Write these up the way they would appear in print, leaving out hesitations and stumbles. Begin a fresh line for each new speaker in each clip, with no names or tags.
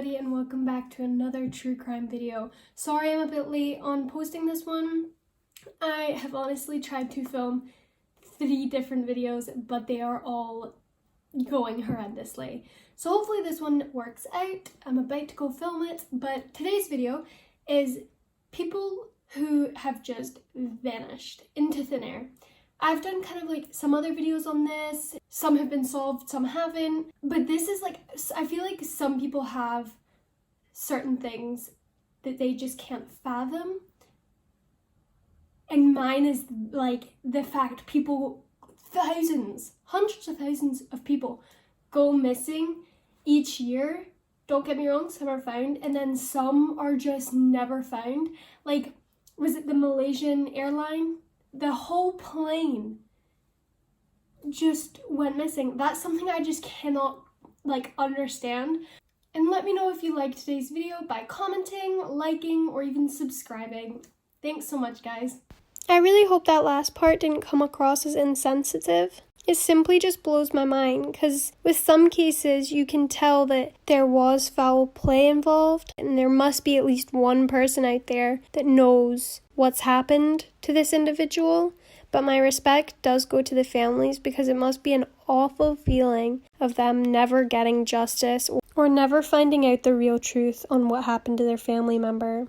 everybody, and welcome back to another true crime video. Sorry I'm a bit late on posting this one. I have honestly tried to film 3 different videos, but they are all going horrendously. So hopefully this one works out. I'm about to go film it, but today's video is people who have just vanished into thin air. I've done kind of like some other videos on this. Some have been solved, some haven't. But this is like, I feel like some people have certain things that they just can't fathom. And mine is like the fact people, thousands, hundreds of thousands of people go missing each year. Don't get me wrong, some are found, and then some are just never found. Like, was it the Malaysian airline? The whole plane just went missing. That's something I just cannot understand. And let me know if you liked today's video by commenting, liking, or even subscribing. Thanks so much, guys. I really hope that last part didn't come across as insensitive. It simply just blows my mind, because with some cases you can tell that there was foul play involved, and there must be at least one person out there that knows what's happened to this individual. But my respect does go to the families, because it must be an awful feeling of them never getting justice or never finding out the real truth on what happened to their family member.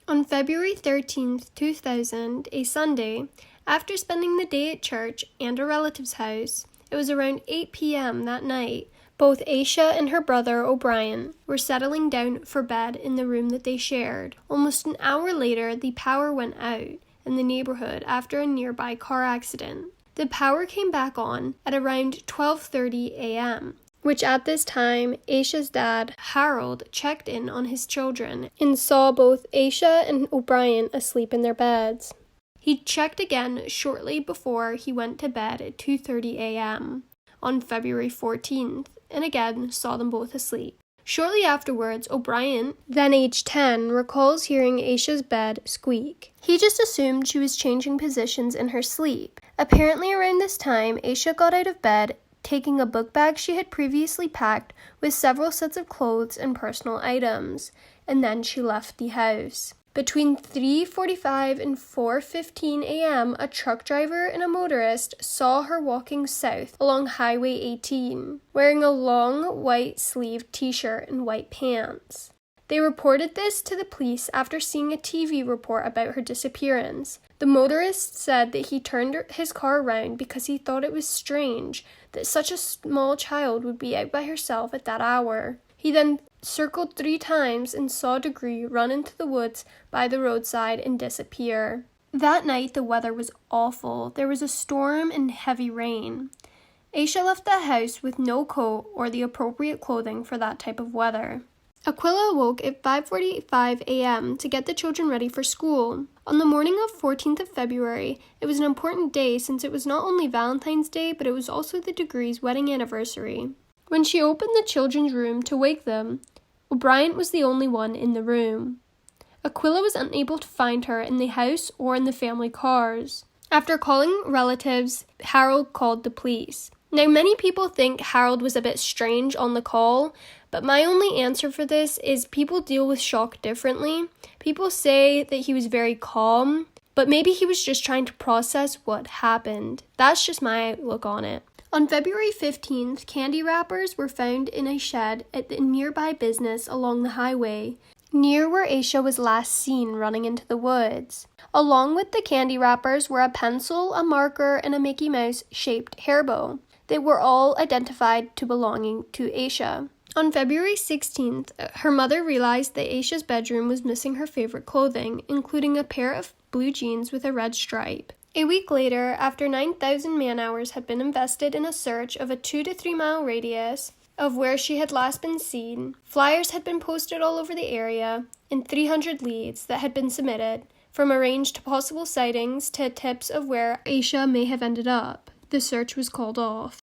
On February 13th, 2000, a Sunday, after spending the day at church and a relative's house, it was around 8 p.m. that night, both Asha and her brother O'Brien were settling down for bed in the room that they shared. Almost an hour later, the power went out in the neighborhood after a nearby car accident. The power came back on at around 12:30 a.m., which at this time, Asha's dad, Harold, checked in on his children and saw both Asha and O'Brien asleep in their beds. He checked again shortly before he went to bed at 2:30 a.m. on February 14th, and again saw them both asleep. Shortly afterwards, O'Brien, then age 10, recalls hearing Asha's bed squeak. He just assumed she was changing positions in her sleep. Apparently around this time, Asha got out of bed, taking a book bag she had previously packed with several sets of clothes and personal items, and then she left the house. Between 3:45 and 4:15 a.m., a truck driver and a motorist saw her walking south along Highway 18, wearing a long white-sleeved t-shirt and white pants. They reported this to the police after seeing a TV report about her disappearance. The motorist said that he turned his car around because he thought it was strange that such a small child would be out by herself at that hour. He then circled 3 times and saw Degree run into the woods by the roadside and disappear. That night, the weather was awful. There was a storm and heavy rain. Asha left the house with no coat or the appropriate clothing for that type of weather. Aquila awoke at 5:45 a.m. to get the children ready for school. On the morning of 14th of February, it was an important day since it was not only Valentine's Day, but it was also the Degrees' wedding anniversary. When she opened the children's room to wake them, O'Brien was the only one in the room. Aquila was unable to find her in the house or in the family cars. After calling relatives, Harold called the police. Now, many people think Harold was a bit strange on the call, but my only answer for this is people deal with shock differently. People say that he was very calm, but maybe he was just trying to process what happened. That's just my outlook on it. On February 15th, candy wrappers were found in a shed at the nearby business along the highway, near where Asha was last seen running into the woods. Along with the candy wrappers were a pencil, a marker, and a Mickey Mouse-shaped hairbow. They were all identified to belonging to Asha. On February 16th, her mother realized that Asha's bedroom was missing her favorite clothing, including a pair of blue jeans with a red stripe. A week later, after 9,000 man-hours had been invested in a search of a 2 to 3 mile radius of where she had last been seen, flyers had been posted all over the area, and 300 leads that had been submitted, from a range to possible sightings to tips of where Asha may have ended up. The search was called off.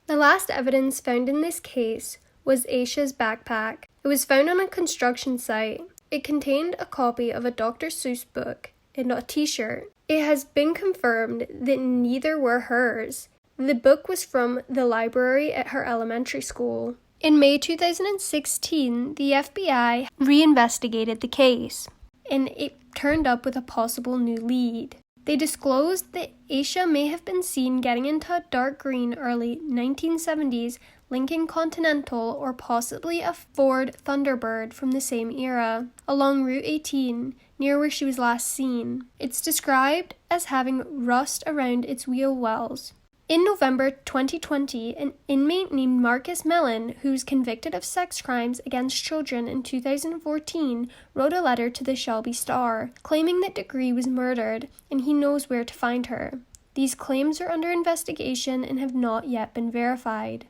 The last evidence found in this case was Asha's backpack. It was found on a construction site. It contained a copy of a Dr. Seuss book and a t-shirt. It has been confirmed that neither were hers. The book was from the library at her elementary school. In May 2016, the FBI reinvestigated the case, and it turned up with a possible new lead. They disclosed that Asha may have been seen getting into a dark green early 1970s Lincoln Continental or possibly a Ford Thunderbird from the same era, along Route 18, near where she was last seen. It's described as having rust around its wheel wells. In November 2020, an inmate named Marcus Mellon, who was convicted of sex crimes against children in 2014, wrote a letter to the Shelby Star, claiming that Degree was murdered and he knows where to find her. These claims are under investigation and have not yet been verified.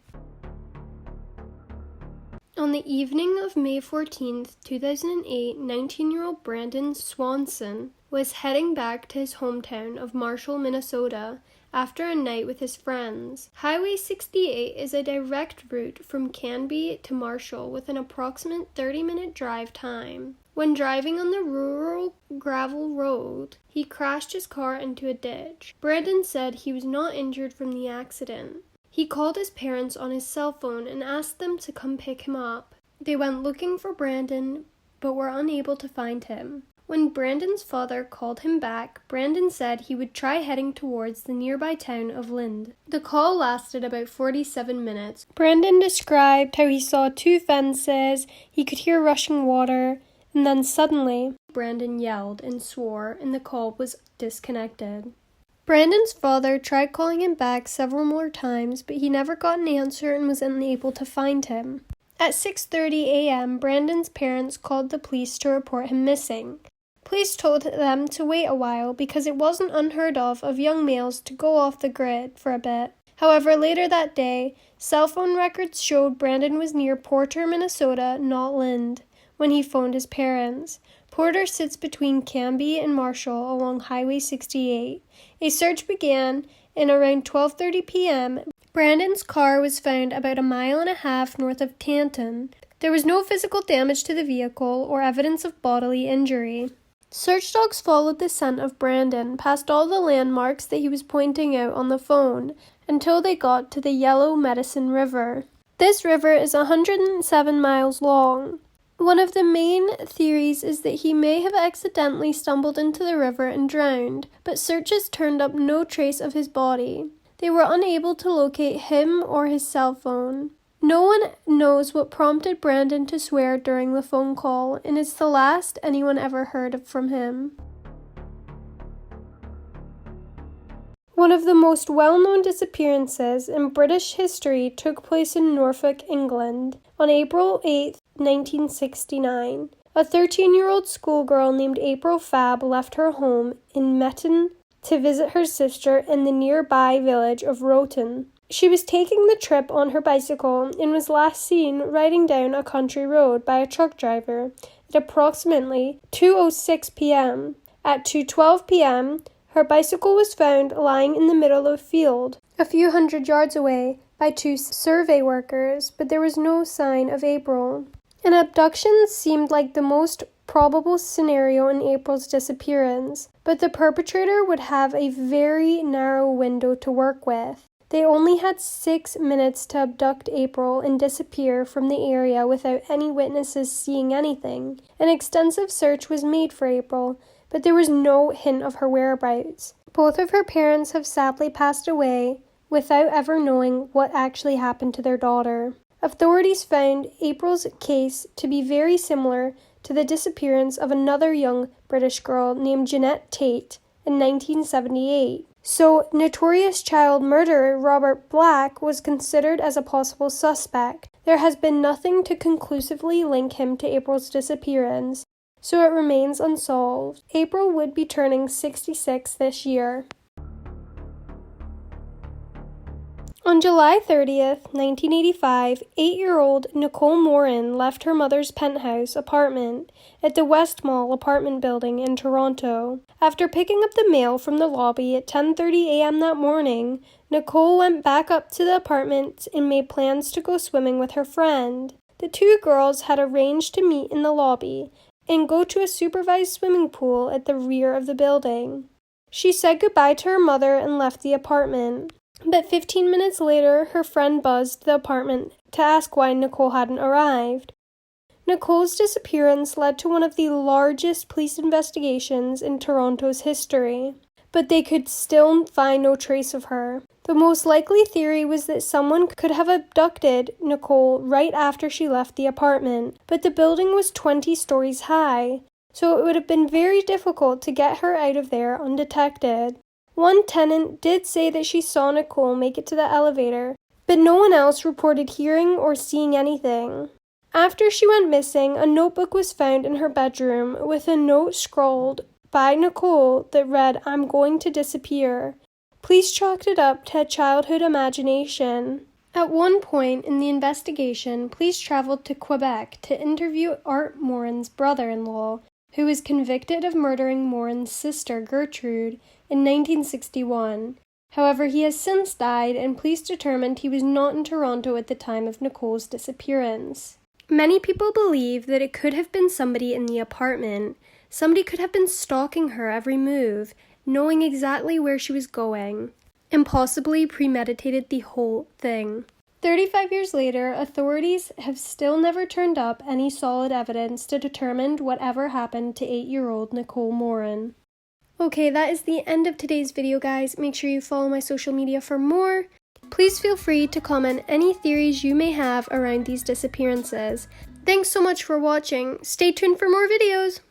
On the evening of May 14, 2008, 19-year-old Brandon Swanson was heading back to his hometown of Marshall, Minnesota, after a night with his friends. Highway 68 is a direct route from Canby to Marshall with an approximate 30-minute drive time. When driving on the rural gravel road, he crashed his car into a ditch. Brandon said he was not injured from the accident. He called his parents on his cell phone and asked them to come pick him up. They went looking for Brandon, but were unable to find him. When Brandon's father called him back, Brandon said he would try heading towards the nearby town of Lind. The call lasted about 47 minutes. Brandon described how he saw 2 fences, he could hear rushing water, and then suddenly, Brandon yelled and swore, and the call was disconnected. Brandon's father tried calling him back several more times, but he never got an answer and was unable to find him. At 6:30 a.m., Brandon's parents called the police to report him missing. Police told them to wait a while because it wasn't unheard of young males to go off the grid for a bit. However, later that day, cell phone records showed Brandon was near Porter, Minnesota, not Lind, when he phoned his parents. Porter sits between Canby and Marshall along Highway 68. A search began, and around 12:30 p.m., Brandon's car was found about 1.5 miles north of Canton. There was no physical damage to the vehicle or evidence of bodily injury. Search dogs followed the scent of Brandon past all the landmarks that he was pointing out on the phone until they got to the Yellow Medicine River. This river is 107 miles long. One of the main theories is that he may have accidentally stumbled into the river and drowned, but searches turned up no trace of his body. They were unable to locate him or his cell phone. No one knows what prompted Brandon to swear during the phone call, and it's the last anyone ever heard from him. One of the most well-known disappearances in British history took place in Norfolk, England, on April 8, 1969. A 13-year-old schoolgirl named April Fabb left her home in Metton to visit her sister in the nearby village of Roten. She was taking the trip on her bicycle and was last seen riding down a country road by a truck driver at approximately 2:06 p.m. At 2:12 p.m., her bicycle was found lying in the middle of a field, a few hundred yards away, by 2 survey workers, but there was no sign of April. An abduction seemed like the most probable scenario in April's disappearance, but the perpetrator would have a very narrow window to work with. They only had 6 minutes to abduct April and disappear from the area without any witnesses seeing anything. An extensive search was made for April, but there was no hint of her whereabouts. Both of her parents have sadly passed away without ever knowing what actually happened to their daughter. Authorities found April's case to be very similar to the disappearance of another young British girl named Jeanette Tate in 1978. So, notorious child murderer Robert Black was considered as a possible suspect. There has been nothing to conclusively link him to April's disappearance, so it remains unsolved. April would be turning 66 this year. On July 30th, 1985, 8-year-old Nicole Morin left her mother's penthouse apartment at the West Mall apartment building in Toronto. After picking up the mail from the lobby at 10:30 a.m. that morning, Nicole went back up to the apartment and made plans to go swimming with her friend. The 2 girls had arranged to meet in the lobby and go to a supervised swimming pool at the rear of the building. She said goodbye to her mother and left the apartment. But 15 minutes later, her friend buzzed the apartment to ask why Nicole hadn't arrived. Nicole's disappearance led to one of the largest police investigations in Toronto's history, but they could still find no trace of her. The most likely theory was that someone could have abducted Nicole right after she left the apartment, but the building was 20 stories high, so it would have been very difficult to get her out of there undetected. One tenant did say that she saw Nicole make it to the elevator, but no one else reported hearing or seeing anything. After she went missing, a notebook was found in her bedroom with a note scrawled by Nicole that read, "I'm going to disappear." Police chalked it up to a childhood imagination. At one point in the investigation, police traveled to Quebec to interview Art Morin's brother-in-law, who was convicted of murdering Morin's sister Gertrude in 1961. However, he has since died, and police determined he was not in Toronto at the time of Nicole's disappearance. Many people believe that it could have been somebody in the apartment. Somebody could have been stalking her every move, knowing exactly where she was going, and possibly premeditated the whole thing. 35 years later, authorities have still never turned up any solid evidence to determine whatever happened to 8-year-old Nicole Morin. Okay, that is the end of today's video, guys. Make sure you follow my social media for more. Please feel free to comment any theories you may have around these disappearances. Thanks so much for watching. Stay tuned for more videos!